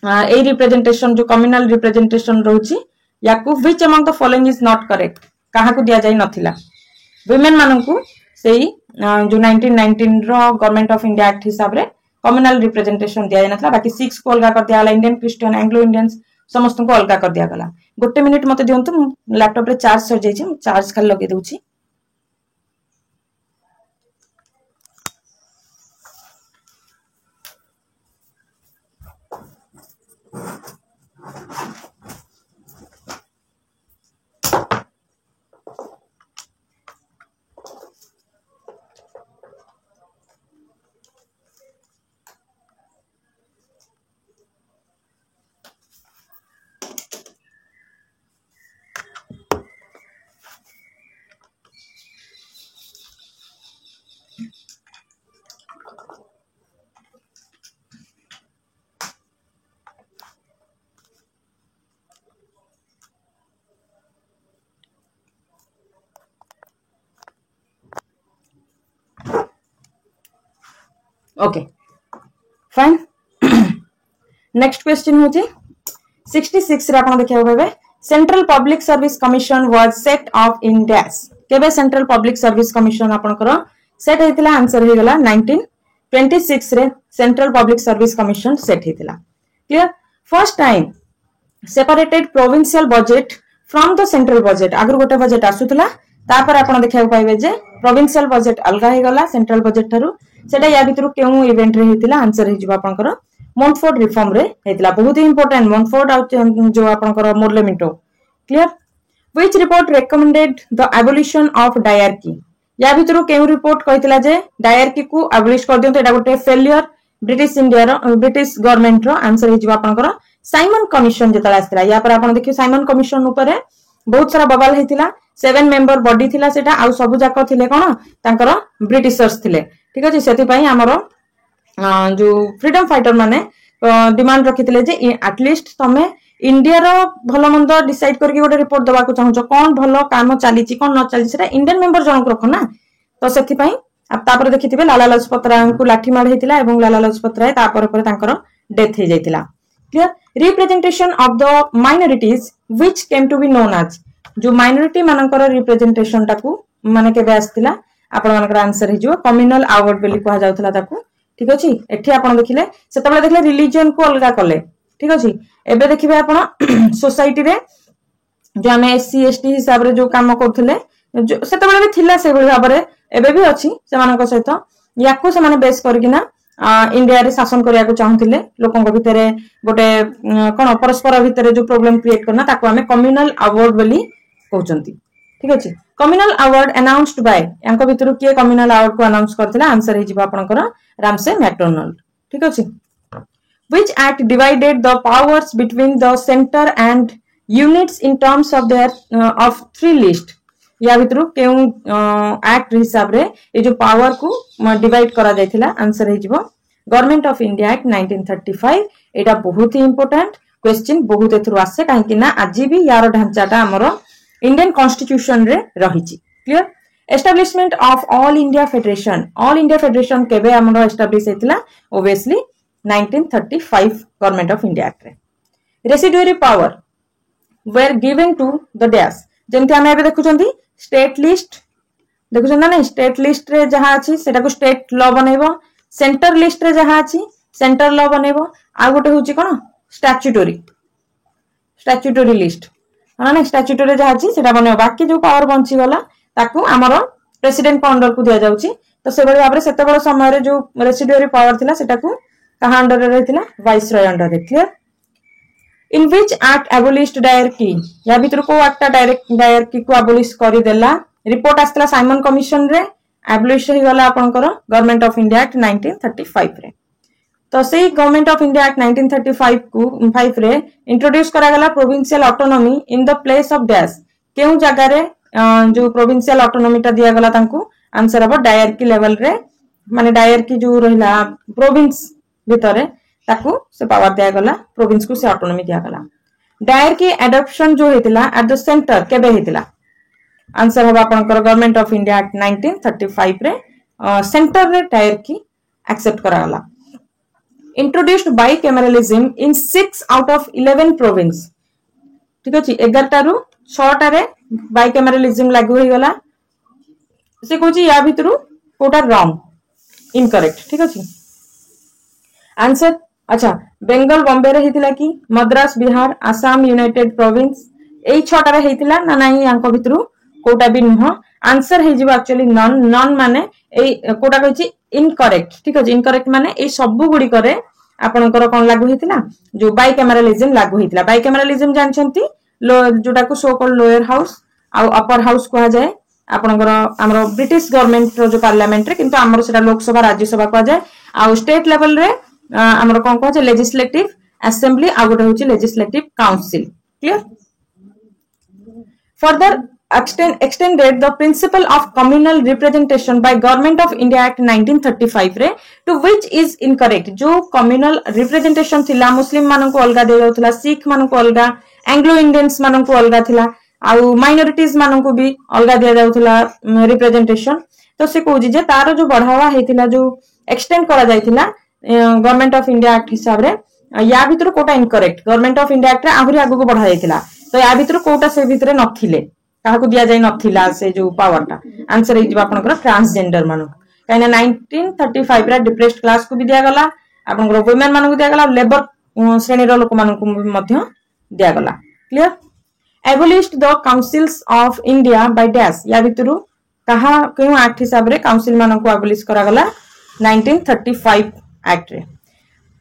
ए रिप्रेजेंटेशन जो कम्युनल रिप्रेजेंटेशन रहउची याकू which among the following is not correct काहा को दिया जाय नथिला वुमेन माननकू सेही जो 1919 रो गवर्नमेंट ऑफ इंडिया एक्ट हिसाब रे कम्युनल रिप्रेजेंटेशन दिया जाय नथिला बाकी 6 को अलगा कर दियाला इंडियन क्रिश्चियन एंग्लो इंडियंस समस्त को अलगा कर दिया गला गोटे मिनिट मते दियंतु लैपटॉप रे चार्ज सर जाय छी चार्ज खाली लगे दउची ओके फाइन नेक्स्ट क्वेश्चन होची 66 रे आपण देखियो बेबे central public service commission was set up in dash केबे सेंट्रल पब्लिक सर्विस कमिशन आपण करो सेट हेतिला आंसर हे गला 1926 रे central public service commission set हेतिला clear first time separated provincial budget from the central budget आगर गोटे बजेट आसुतला तापर आपण देखियो पाइबे जे प्रोविंशियल बजेट अलगा हे गला सेंट्रल बजेट थारु सेटा या भितरु केउ इवेंट रे हेतिला आंसर हे जिबा आपनकर मोंटफोर्ड रिफॉर्म रे हेतिला बहुत ही इंपोर्टेंट मोंटफोर्ड जो आपनकर Morley Minto clear which report recommended the abolition of dyarchy या भितरु केउ रिपोर्ट कहितला जे डायरकी को एबोलिश कर दियंतो एटा गोटे फेलियर ब्रिटिश इंडिया रो ब्रिटिश गवर्नमेंट रो आंसर हे जिबा आपनकर साइमन कमिशन जेतला आस्तिला या पर आपण देखियो साइमन कमिशन ऊपर बहुत सारा बवाल हेतिला 7 मेंबर बॉडी थिला सेटा आ सब जाक थिले कोन तांकर ब्रिटिशर्स थिले ठीक अछि सेति पई हमरो जो फ्रीडम फाइटर माने डिमांड रखिथिले जे एटलीस्ट तमे इंडिया रो भलो मंद डिसाइड करके गोटे रिपोर्ट दबा को चाहछो कोन भलो काम चलीची कोन न चली सेटा इंडियन मेंबर जनक रखो ना तो सेति पई अब तापर देखिथिबे लाला लाजपत राय को लाठी मार हेतिला एवं लाला लाजपत राय तापर पर तांकर डेथ हे जायतिला clear representation of the minorities which came to be known as जो माइनॉरिटी मानकर रिप्रेजेंटेशन टाकू माने केबे आस्तिला आपण मानकर आंसर हे जो कम्युनल अवार्ड बेली कहा जाउतला ताकू ठीक अछि एठी आपण देखिले सेतबे देखले रिलीजन को अलगा कले ठीक अछि एबे देखिबे आपण सोसाइटी रे जो हमें एससी एसटी हिसाब रे जो काम करथले सेतबे भी थिला से बळी भाबरे एबे भी अछि से मानक सहित याकू से माने बेस करकिना इंडिया रे शासन करिया को चाहथिले लोकन भितरे गोटे कोन परस्पर भितरे जो प्रॉब्लम क्रिएट करना ताकू हमें कम्युनल अवार्ड बेली कहउचंती ठीक अछि कम्युनल अवार्ड अनाउंस्ड बाय यांको भितरु के कम्युनल अवार्ड को अनाउंस करथिला आंसर हे जिबा आपनकर रामसे मैकडोनाल्ड ठीक अछि which act divided the powers between the centre and units in terms of their of 3 list या भितरु के एक्ट हिसाब रे ए जो पावर को डिवाइड करा जायथिला आंसर हे जिबो गवर्नमेंट ऑफ इंडिया एक्ट 1935 एटा बहुत ही इंपोर्टेंट क्वेश्चन बहुत एथरु आसे काहे कि ना आजि भी यार ढांचाटा हमरो इंडियन कॉन्स्टिट्यूशन रे रहिची clear establishment of all India federation केबे हमरो एस्टैब्लिश हेतिला obviously 1935 government of India act रे residuary power were given to the dash जेंति हम एबे देखुचंती स्टेट लिस्ट देखुचन ना स्टेट लिस्ट रे जहा अछि सेटा को स्टेट लॉ बनेबो सेंटर लिस्ट रे जहा अछि सेंटर लॉ बनेबो आ गोटे होची कोन स्टैट्यूटरी लिस्ट ना स्टैट्यूटरी जहा अछि सेटा बनेबो बाकी जो पावर बंची गला ताकू हमरो प्रेसिडेंट को अंडर को दिया जाउची तो से बळे भाबरे सेते बळ समय रे जो रेसिडुअरी पावर थिला सेटा को कहा अंडर रे रहितिला वाइसरॉय अंडर रे clear in which act एबोलिश्ड dyarchy या भितर को एक्ट डायरकी को एबोलिश करि देला रिपोर्ट आस्तला साइमन कमिशन रे एबोलिश हो गला आपनकर गवर्नमेंट ऑफ इंडिया एक्ट 1935 रे तो से गवर्नमेंट ऑफ इंडिया एक्ट 1935 को 5 रे इंट्रोड्यूस करा गला provincial autonomy in the place of dash केउ जगह रे जो प्रोविंशियल ऑटोनॉमी ता दिया गला तांको आंसर हम डायरकी लेवल रे माने डायरकी जो रहिला प्रोविंस भितरे ताकू से पावर दिया गला प्रोविंस को से ऑटोनॉमी दिया गला डायरकी एडॉप्शन जो हेतिला एट द सेंटर केबे हेतिला आंसर हम आपनकर गवर्नमेंट ऑफ इंडिया एक्ट 1935 रे सेंटर रे डायरकी एक्सेप्ट करा गला introduced bicameralism in 6 out of 11 province ठीक अछि 11 रु 6 टा रे बाइकैमरलिज्म लागू हो गला से कहछि या भितरु कोटा रॉन्ग इनकरेक्ट ठीक अछि आंसर अच्छा बेंगल बॉम्बे रे हेतिला कि मद्रास बिहार आसाम यूनाइटेड प्रोविंस एई 6 टा रे हेतिला ना नाही यांको भितरु कोटा भी नुह आंसर हे जिवो एक्चुअली नन नन माने एई कोटा कहछि इनकरेक्ट ठीक अछि इनकरेक्ट माने एई सबु गुडी करे आपनकर कोन लागू हेतिला जो बाइकैमरलिज्म लागू हेतिला बाइकैमरलिज्म जानछंती जोटा को सो कॉल्ड लोअर हाउस आ अपर हाउस कहा जाए आपनकर हमरो ब्रिटिश गवर्नमेंट रो जो पार्लियामेंट रे किंतु हमरो सेटा लोकसभा राज्यसभा कहा जाए आ स्टेट लेवल रे हमरो कोन कहा जाए लेजिस्लेटिव असेंबली आ गोटे होची legislative council clear further extended the principle of communal representation by Government of India Act 1935 रे to which is incorrect जो communal representation थिला मुस्लिम मानन को अलगा दे जाउथला सिख मानन को अलगा एंग्लो इंडियंस मानन को अलगा थिला आ माइनॉरिटीज मानन को भी अलगा दे जाउथला रिप्रेजेंटेशन तो से कहूजी जे तारो जो बढ़ावा हेतिला जो एक्सटेंड करा जायतिला गवर्नमेंट ऑफ इंडिया एक्ट हिसाब रे या भितर कोटा incorrect government of India act रे आहुरी आगु को बढ़ा जायतिला तो या भितर कोटा से भितर नथिले काहाकू दिया जाय नथिला से जो पावरटा आंसर हे जिबा आपनकर ट्रांसजेंडर मानु काइना 1935 रा डिप्रेस्ड क्लास को भी दिया गला आपनकर वुमेन मानु को दिया गला लेबर श्रेणी रो लोक मानु को मध्य दिया गला clear एबोलिश्ड the councils of India by dash या भितरु कहा केउ एक्ट हिसाब रे काउंसिल मानु को एबोलिश करा गला 1935 एक्ट रे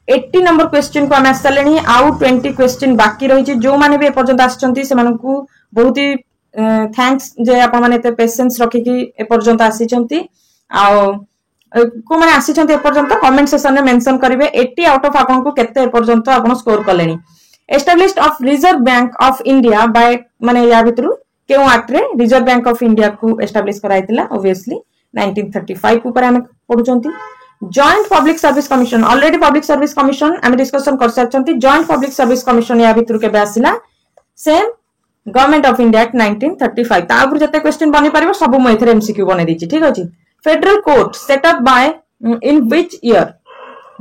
80 नंबर क्वेश्चन को हम आसलेनी आउ 20 क्वेश्चन बाकी रही छि जो माने भी ए पर्यंत आछंती से मानु को बहुत ही थैंक्स जे आपण माने ते पेशेंस रखी कि ए पर्यंत आसी छंती आ को माने आसी छंती ए पर्यंत कमेंट सेक्शन में मेंशन करिवे 80 आउट ऑफ आपण को केते ए पर्यंत आपण स्कोर कलेनी established of reserve bank of India by माने या भितरु केउ एक्ट रे रिजर्व बैंक ऑफ इंडिया को एस्टैब्लिश कराइतिला ऑब्वियसली 1935 ऊपर हम पढुचंती joint public service commission already public service commission हम डिस्कशन कर सारचंती जॉइंट पब्लिक सर्विस कमिशन या भितरु के आसिला same government of India act 1935 ता ऊपर जते क्वेश्चन बनि परिबो सब म एथरे एमसीक्यू बने दिछि ठीक अछि federal court set up by in which year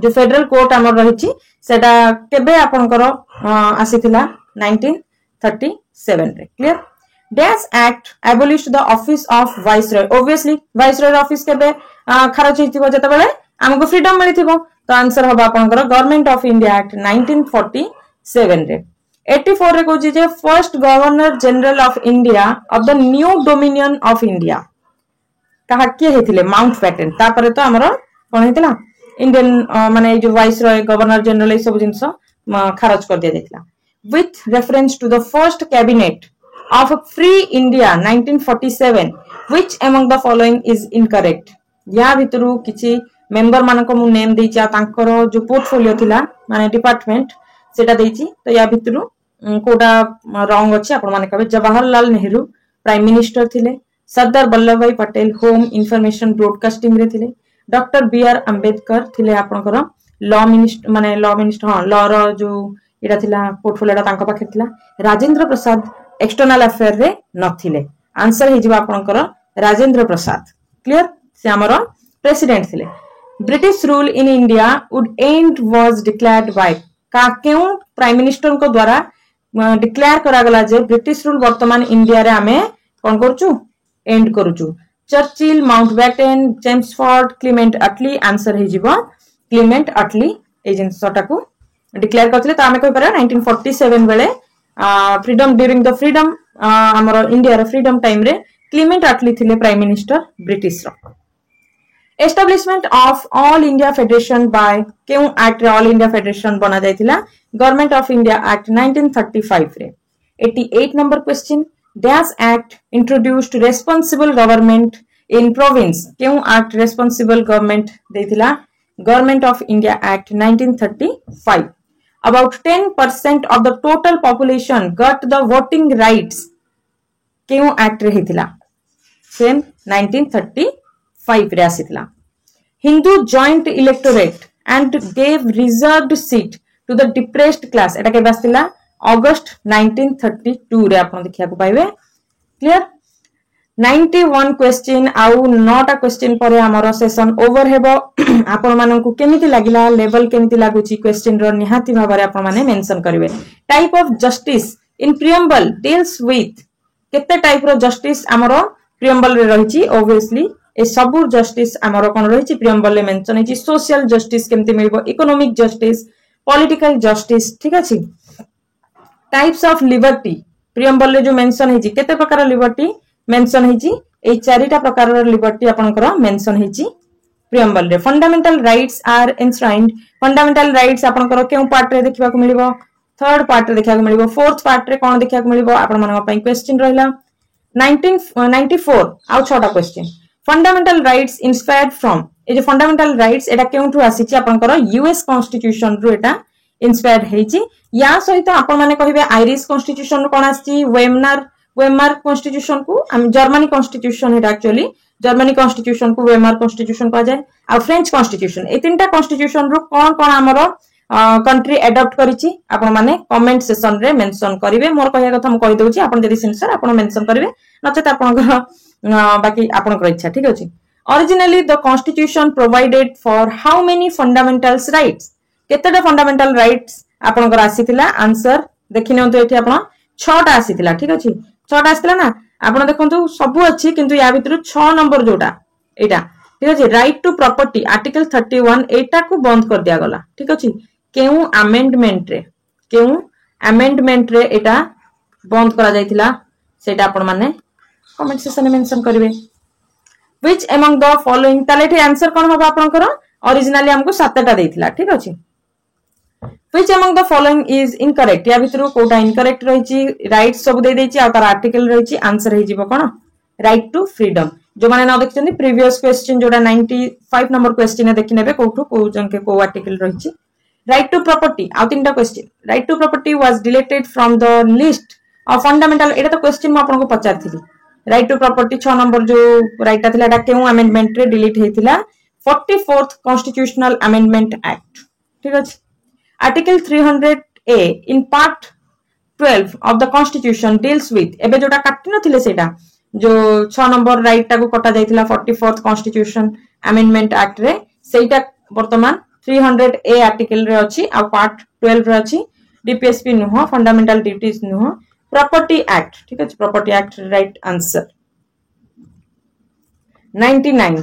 जो फेडरल कोर्ट हमर रहिछि सेटा केबे आपनकर आसीथिला 1937 रे clear dash act एबोलिश्ड the office of viceroy obviously viceroy office केबे खारज हिथिबो जते बेले हमको फ्रीडम मिलिथिबो तो आंसर हबा आपनकर गवर्नमेंट ऑफ इंडिया एक्ट 1947 रे 84 रे कोजी जे first governor general of India of the new dominion of India कहा के हेतिले माउंटबैटन तापरे तो हमरो कोन हेतिला इंडियन माने जो वाइसरॉय गवर्नर जनरल ए सब जिंस खारज कर दिया जायतिला with reference to the first cabinet of free India 1947 which among the following is incorrect या भितरु किछि मेंबर मानको मु नेम देइचा तांकर जो पोर्टफोलियो थिला माने डिपार्टमेंट सेटा देइची तो या भितरु कोटा रॉन्ग अछि आपण माने कहबे जवाहरलाल नेहरू प्राइम मिनिस्टर थिले सरदार वल्लभ भाई पटेल होम इंफॉर्मेशन ब्रॉडकास्टिंग रे थिले डॉक्टर बी आर अंबेडकर थिले आपनकर लॉ मिनिस्टर हां लॉ रो जो एटा थिला पोर्टफोलियो तांको पाखे थिला राजेंद्र प्रसाद एक्सटर्नल अफेयर रे नथिले आंसर हे जिबा आपनकर राजेंद्र प्रसाद क्लियर से हमरो प्रेसिडेंट थिले British rule in India would end was declared by का केउ प्राइम मिनिस्टर को द्वारा डिक्लेयर करा गला जे ब्रिटिश रूल वर्तमान इंडिया रे हमें कोन करचू एंड करचू Churchill Mountbatten Chelmsford Clement Attlee answer हे जिवो क्लेमेंट अटली ए जिंसटा को डिक्लेयर करथिले तो हमें कहि पारा 1947 बेले फ्रीडम ड्यूरिंग द फ्रीडम हमरो इंडिया रे फ्रीडम टाइम रे क्लेमेंट अटली थिले प्राइम मिनिस्टर ब्रिटिश रो establishment of all India federation by केउ एक्ट ऑल इंडिया फेडरेशन बना जायतिला गवर्नमेंट ऑफ इंडिया एक्ट 1935 रे 88 number question dash act introduced responsible government in province केउ एक्ट रेस्पोंसिबल गवर्नमेंट देतिला government of India act 1935 about 10% of the total population got the voting rights केउ एक्ट रे हितिला सेम 1935 5 रे आसीथिला Hindu joint electorate and gave reserved seat to the depressed class एटा केबे आसीथिला अगस्त 1932 रे आपण देखिया को पाइबे क्लियर 91 क्वेश्चन आउ 9टा क्वेश्चन पर हमर सेशन ओवर हेबो आपण मानन को केमिति लागिला लेवल केमिति लागुची क्वेश्चन रो निहाती भाबरे आपण माने मेंशन करिवे type of justice in preamble deals with केते टाइप रो जस्टिस हमर प्रियम्बल रे रहिची ऑब्वियसली ए सबु जस्टिस हमर कोन रहिची प्रियम्बल रे मेंशन हेची सोशल जस्टिस केमिति मिलबो इकोनॉमिक जस्टिस पॉलिटिकल जस्टिस ठीक अछि टाइप्स ऑफ लिबर्टी प्रियम्बल रे जो मेंशन हेची केते प्रकार लिबर्टी मेंशन हेची ए चारिटा प्रकार लिबर्टी आपनकर मेंशन हेची प्रियम्बल रे fundamental rights are enshrined fundamental rights आपनकर केउ पार्ट रे देखिबा को मिलिबो थर्ड पार्ट रे देखिबा को मिलिबो फोर्थ पार्ट रे कोन देखिबा को मिलिबो आपन मानक पई क्वेश्चन रहिला 1994 आउ 6टा question fundamental rights inspired from a जो फंडामेंटल राइट्स एटा केउठु आसीची आपनकर यूएस कॉन्स्टिट्यूशन रो एटा इंस्पायर्ड हेची या सहित आपन माने कहिबे आयरिश कॉन्स्टिट्यूशन रो कोन आसी वेमर कॉन्स्टिट्यूशन को जर्मनी कॉन्स्टिट्यूशन है एक्चुअली जर्मनी कॉन्स्टिट्यूशन को वेमर कॉन्स्टिट्यूशन कहा जाए आ फ्रेंच कॉन्स्टिट्यूशन ए तीनटा कॉन्स्टिट्यूशन रो कोन कोन हमरो कंट्री एडॉप्ट करिछि आपण माने कमेंट सेक्शन रे मेंशन करिवे मोर कहया कथा हम कहि दउछि आपण जदी सिंसर आपण मेंशन करिवे नचेत आपण बाकी आपण कर इच्छा ठीक अछि originally the constitution provided for how many fundamentals rights केतेटा फंडामेंटल राइट्स आपण कर आसीथिला आंसर देखिनौ तो एठी आपण 6टा आसीथिला ठीक अछि 6टा आसीथिला ना आपण देखंतु सब अछि किंतु या भितर 6 नंबर जोटा एटा ठीक अछि राइट टू प्रॉपर्टी आर्टिकल 31 एटा को बंद कर दिया गला ठीक अछि केउ अमेंडमेंट रे एटा बंद करा जायतिला सेटा आपण माने कमेंट सेक्शन में मेंशन करिवे व्हिच अमंग द फॉलोइंग तालेठी आंसर कोन होबा आपनकर ओरिजिनली हमको 7टा देथिला ठीक अछि Which among the following is incorrect या भितरु कोटा इनकरेक्ट रहिची राइट सब दे देची आ तार आर्टिकल रहिची आंसर हे जीवो कोन राइट टू फ्रीडम जो माने न देखछन्ती प्रीवियस क्वेश्चन जोडा 95 नंबर क्वेश्चन ने देखि नेबे कोठु को जंके को आर्टिकल रहिची राइट टू प्रॉपर्टी आ तीनटा question right to property was deleted from the list of fundamental एटा तो क्वेश्चन म आपन को पचारथिली राइट टू प्रॉपर्टी 6 नंबर जो राइट थिला एटा केउ अमेंडमेंट रे डिलीट हेतिला 44th कॉन्स्टिट्यूशनल अमेंडमेंट एक्ट ठीक अछि Article 300A in part 12 of the Constitution deals with एबे जोटा काटि नथिले सेटा जो 6 नंबर राइट टा को कटा जायतिला 44th Constitution Amendment Act रे सेटा वर्तमान 300A आर्टिकल रे अछि आ पार्ट 12 रे अछि डीपीएसपी नुह फंडामेंटल ड्यूटीज नुह प्रॉपर्टी एक्ट ठीक अछि property act right answer 99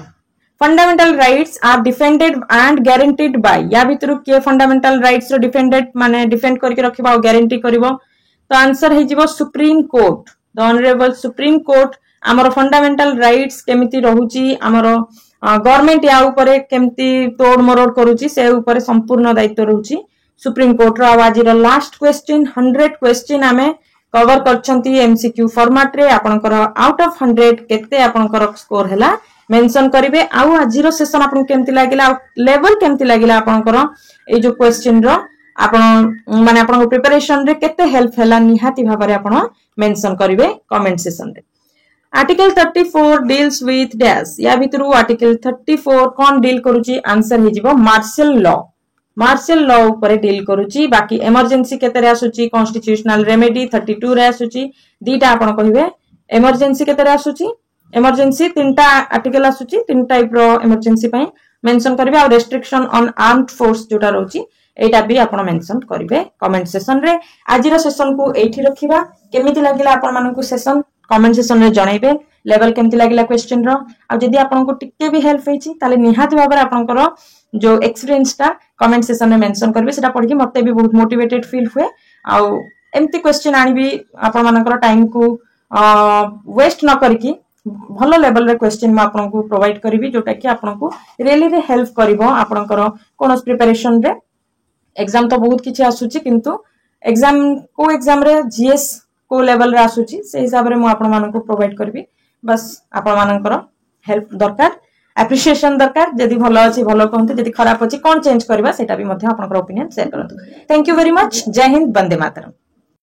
fundamental rights are defended and guaranteed by या भितरु के फंडामेंटल राइट्स रो डिफेंडेड माने डिफेंड करके रखिबा और गारंटी करबो तो आंसर हे जिवो supreme court the honourable supreme court हमर फंडामेंटल राइट्स केमिति रहूची हमर गवर्नमेंट या ऊपर केमिति तोड़ मरोड़ करूची से ऊपर संपूर्ण दायित्व रहूची सुप्रीम कोर्ट रो आज रो लास्ट क्वेश्चन 100 क्वेश्चन हमें कवर करछंती एमसीक्यू फॉर्मेट रे आपनकर आउट ऑफ 100 केते आपनकर स्कोर हैला मेंशन करिवे आउ आजिरो सेशन आपन केमति लागिला लेवल केमति लागिला आपनकर ए जो क्वेश्चन रो आपन माने आपन प्रिपरेशन रे केते हेल्प हैला निहाती भाबरे आपन मेंशन करिवे कमेंट सेशन रे आर्टिकल 34 डील्स विथ डैश या भितरु आर्टिकल 34 कोन डील करूची आंसर हे जिवो मार्शल लॉ ऊपर डील करूची बाकी इमरजेंसी केते रे आसुची कॉन्स्टिट्यूशनल रेमेडी 32 रे आसुची दीटा आपन कहिवे इमरजेंसी केते रे आसुची इमरजेंसी तीनटा आर्टिकल आसुची तीन टाइप रो इमरजेंसी पई मेंशन करबे आ रेस्ट्रिक्शन ऑन आर्म्ड फोर्स जोटा रहउची एटा भी आपण मेंशन करबे कमेंट सेशन रे आजिरो सेशन को एठी रखिबा केमिति लागिला आपण मानन को सेशन कमेंट सेशन रे जणाइबे लेवल केमिति लागिला क्वेश्चन रो आ जदी आपण को टिके भी हेल्प होईची ताले निहात भाबरे आपनकर जो एक्सपीरियंस टा कमेंट सेशन रे मेंशन करबे सेटा पढि के मते भी बहुत मोटिवेटेड फील हुए आ एम्ति क्वेश्चन आनिबी आपण मानकर टाइम को वेस्ट न करकी भलो लेवल रे क्वेश्चन म आपन को प्रोवाइड करबी जोटा कि आपन को रियली रे हेल्प करबो आपनकर कोनस प्रिपरेशन रे एग्जाम तो बहुत किछि आसुची किंतु एग्जाम रे जीएस को लेवल रे आसुची से हिसाब रे म आपन मानन को प्रोवाइड करबी बस आपन माननकर हेल्प दरकार एप्रिसिएशन दरकार जदी भलो अछि भलो कहंतु जदी खराब अछि कोन चेंज करबा सेटा भी मध्ये आपनकर ओपिनियन शेयर करंतु थैंक यू वेरी मच जय हिंद वंदे मातरम।